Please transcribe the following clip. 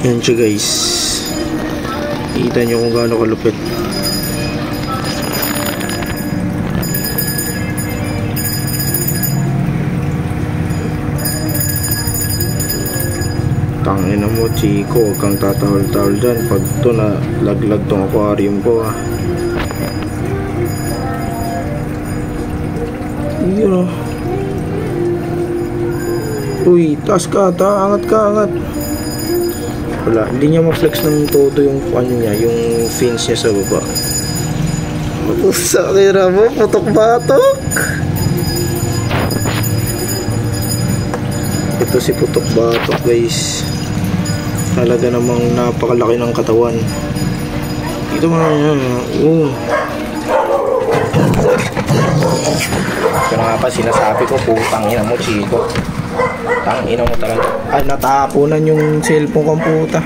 Yan siya guys. Kita nyo kung gaano kalupit. Tangina mo Chico, huwag kang tatahol-tahol dyan pag to na laglag tong aquarium ko ah. Yun oh. Uy, taas ka, angat ka, angat. Wala, hindi niya ma-flex ng todo yung ano niya, yung fins niya sa baba. Sa kira mo, putok-batok. Ito si putok-batok guys. Talaga namang napakalaki ng katawan. Ito mga yan. Ito na nga pa sinasabi ko, putang ina mo Chico. Tangina mo talaga. Ay, natapunan yung cellphone kong puta.